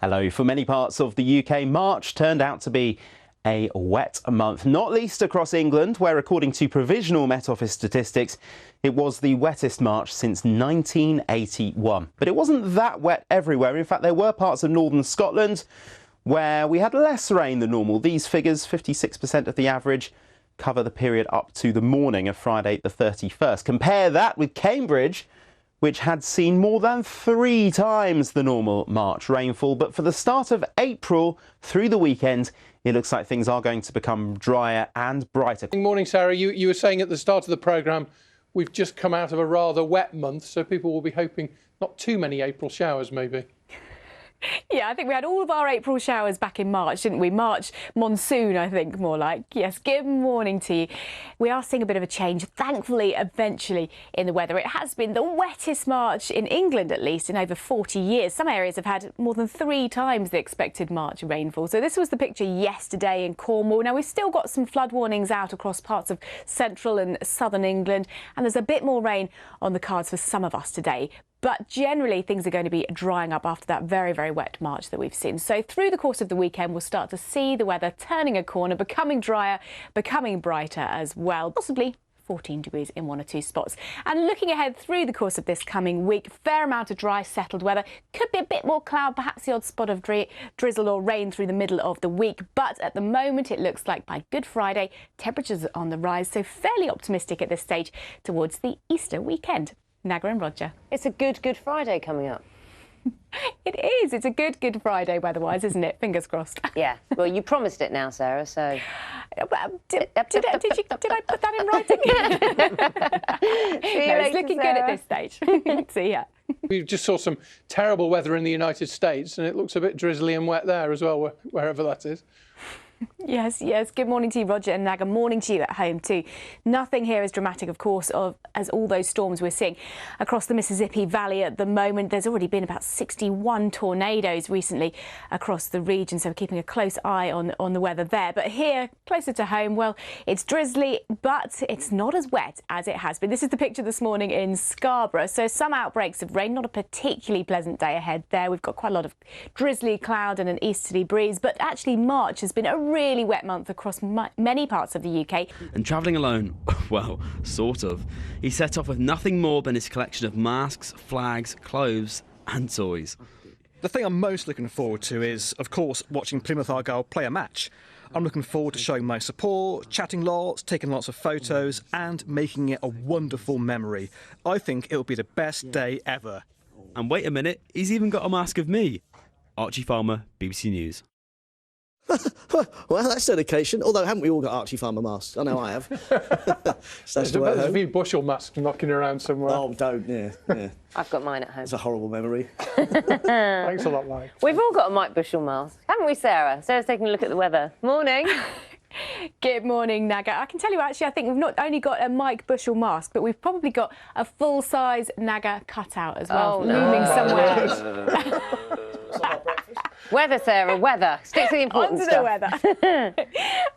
Hello. For many parts of the UK, March turned out to be a wet month, not least across England, where, according to provisional Met Office statistics, it was the wettest March since 1981. But it wasn't that wet everywhere. In fact, there were parts of northern Scotland where we had less rain than normal. These figures, 56% of the average, cover the period up to the morning of Friday the 31st. Compare that with Cambridge, which had seen more than 3 times the normal March rainfall. But for the start of April through the weekend, it looks like things are going to become drier and brighter. Good morning, Sarah. You were saying at the start of the programme we've just come out of a rather wet month, so people will be hoping not too many April showers, maybe. Yeah, I think we had all of our April showers back in March, didn't we? March monsoon, I think, more like. Yes, good morning to you. We are seeing a bit of a change, thankfully, eventually, in the weather. It has been the wettest March in England, at least, in over 40 years. Some areas have had more than 3 times the expected March rainfall. So this was the picture yesterday in Cornwall. Now, we've still got some flood warnings out across parts of central and southern England, and there's a bit more rain on the cards for some of us today. But generally, things are going to be drying up after that very, very wet March that we've seen. So through the course of the weekend, we'll start to see the weather turning a corner, becoming drier, becoming brighter as well, possibly 14 degrees in 1 or 2 spots. And looking ahead through the course of this coming week, fair amount of dry, settled weather. Could be a bit more cloud, perhaps the odd spot of drizzle or rain through the middle of the week. But at the moment, it looks like by Good Friday, temperatures are on the rise. So fairly optimistic at this stage towards the Easter weekend. Naga and Roger. It's a Good Friday coming up. It is. It's a Good Friday weather-wise, isn't it? Fingers crossed. Yeah. Well, you promised it now, Sarah, so... Did I put that in writing? It's looking good at this stage. See ya. We just saw some terrible weather in the United States, and it looks a bit drizzly and wet there as well, wherever that is. Yes. Good morning to you, Roger and Naga. Morning to you at home too. Nothing here as dramatic, of course, as all those storms we're seeing across the Mississippi Valley at the moment. There's already been about 61 tornadoes recently across the region, so we're keeping a close eye on the weather there. But here, closer to home, well, it's drizzly, but it's not as wet as it has been. This is the picture this morning in Scarborough. So some outbreaks of rain, not a particularly pleasant day ahead there. We've got quite a lot of drizzly cloud and an easterly breeze, but actually March has been a really wet month across many parts of the UK. And travelling alone, well, sort of. He set off with nothing more than his collection of masks, flags, clothes and toys. The thing I'm most looking forward to is, of course, watching Plymouth Argyle play a match. I'm looking forward to showing my support, chatting lots, taking lots of photos and making it a wonderful memory. I think it'll be the best day ever. And wait a minute, he's even got a mask of me. Archie Farmer, BBC News. Well, that's dedication. Although, haven't we all got Archie Farmer masks? I know I have. So there's a few bushel masks knocking around somewhere. Oh, don't, yeah. I've got mine at home. It's a horrible memory. Thanks a lot, Mike. We've all got a Mike Bushell mask, haven't we, Sarah? Sarah's taking a look at the weather. Morning. Good morning, Naga. I can tell you, actually, I think we've not only got a Mike Bushell mask, but we've probably got a full-size Naga cutout as well, looming somewhere. Weather, Sarah, weather. Stick to the important stuff. On to the weather.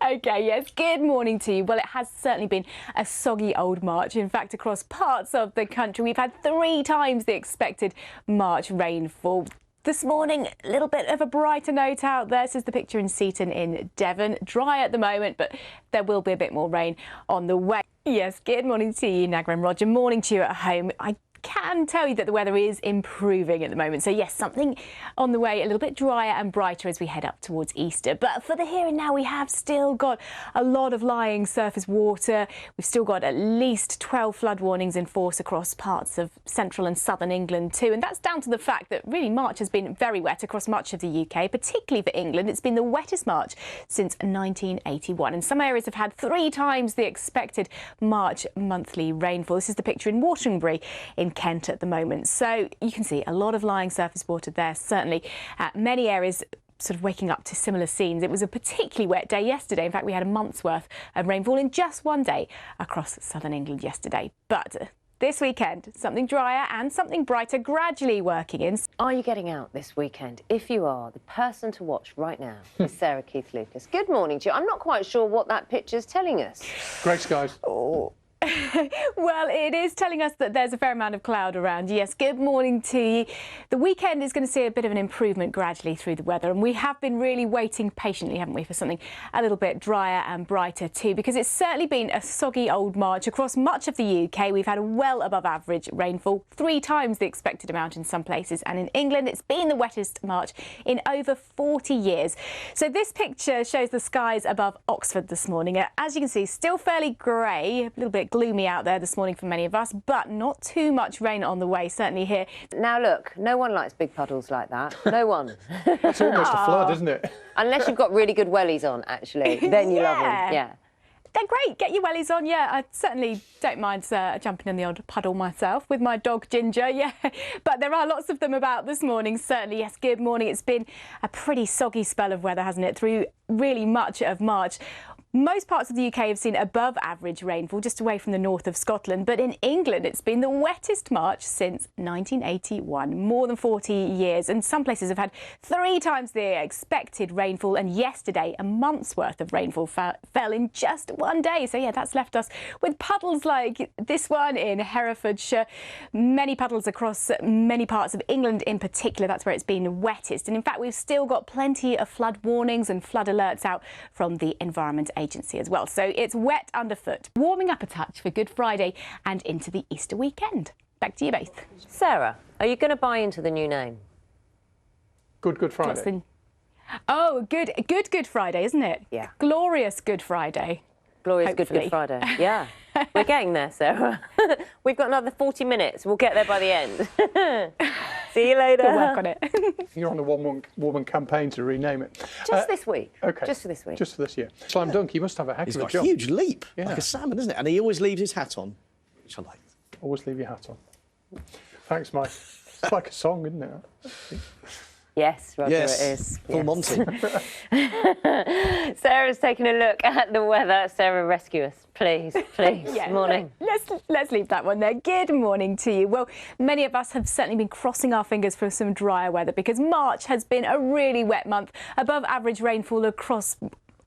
OK, yes, good morning to you. Well, it has certainly been a soggy old March. In fact, across parts of the country, we've had 3 times the expected March rainfall. This morning, a little bit of a brighter note out there. This is the picture in Seaton in Devon. Dry at the moment, but there will be a bit more rain on the way. Yes, good morning to you, Naga and Roger. Morning to you at home. I can tell you that the weather is improving at the moment. So yes, something on the way, a little bit drier and brighter as we head up towards Easter. But for the here and now, we have still got a lot of lying surface water. We've still got at least 12 flood warnings in force across parts of central and southern England too. And that's down to the fact that really March has been very wet across much of the UK, particularly for England. It's been the wettest March since 1981. And some areas have had 3 times the expected March monthly rainfall. This is the picture in Waterbury in Kent at the moment. So you can see a lot of lying surface water there, certainly. Many areas sort of waking up to similar scenes. It was a particularly wet day yesterday. In fact, we had a month's worth of rainfall in just one day across southern England yesterday. But this weekend, something drier and something brighter gradually working in. Are you getting out this weekend? If you are, the person to watch right now is Sarah Keith Lucas. Good morning to you. I'm not quite sure what that picture's telling us. Grey skies. Oh. Well, it is telling us that there's a fair amount of cloud around. Yes, good morning to you. The weekend is going to see a bit of an improvement gradually through the weather, and we have been really waiting patiently, haven't we, for something a little bit drier and brighter too, because it's certainly been a soggy old March across much of the UK. We've had well above average rainfall, 3 times the expected amount in some places, and in England it's been the wettest March in over 40 years. So this picture shows the skies above Oxford this morning. As you can see, still fairly grey, a little bit gloomy out there this morning for many of us, but not too much rain on the way, certainly here. Now look, no one likes big puddles like that. No one. It's almost a flood, isn't it? Unless you've got really good wellies on, actually. Then you love them. Yeah. They're great. Get your wellies on. Yeah, I certainly don't mind jumping in the odd puddle myself with my dog Ginger. Yeah, but there are lots of them about this morning. Certainly, yes. Good morning. It's been a pretty soggy spell of weather, hasn't it, through really much of March. Most parts of the UK have seen above average rainfall just away from the north of Scotland, but in England it's been the wettest March since 1981, more than 40 years, and some places have had 3 times the expected rainfall, and yesterday a month's worth of rainfall fell in just one day. So yeah, that's left us with puddles like this one in Herefordshire, many puddles across many parts of England in particular. That's where it's been wettest, and in fact we've still got plenty of flood warnings and flood alerts out from the Environment Agency as well. So it's wet underfoot. Warming up a touch for Good Friday and into the Easter weekend. Back to you both. Sarah, are you going to buy into the new name? Good Friday. Oh, Good Friday, isn't it? Yeah. Glorious Good Friday. Glorious Hopefully. Good Friday. Yeah. We're getting there, Sarah. We've got another 40 minutes. We'll get there by the end. See you later. We'll work on it. You're on a one-woman campaign to rename it. Just this week. OK. Just for this week. Just for this year. Slam dunk, he must have a heck He's of a got job. a huge leap, Yeah. like a salmon, isn't it? And he always leaves his hat on, which I like. Always leave your hat on. Thanks, Mike. It's like a song, isn't it? Yes, Roger, Yes, it is. full Monty. Sarah's taking a look at the weather. Sarah, rescue us, please, please. Yeah, Morning. Let's leave that one there. Good morning to you. Well, many of us have certainly been crossing our fingers for some drier weather because March has been a really wet month, above average rainfall across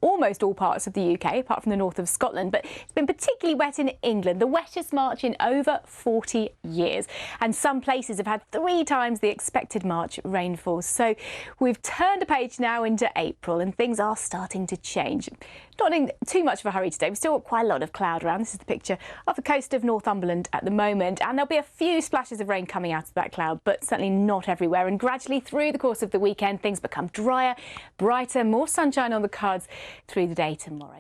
almost all parts of the UK, apart from the north of Scotland, but it's been particularly wet in England, the wettest March in over 40 years. And some places have had 3 times the expected March rainfall. So we've turned a page now into April and things are starting to change. Not in too much of a hurry today. We've still got quite a lot of cloud around. This is the picture of the coast of Northumberland at the moment. And there'll be a few splashes of rain coming out of that cloud, but certainly not everywhere. And gradually through the course of the weekend, things become drier, brighter, more sunshine on the cards through the day tomorrow.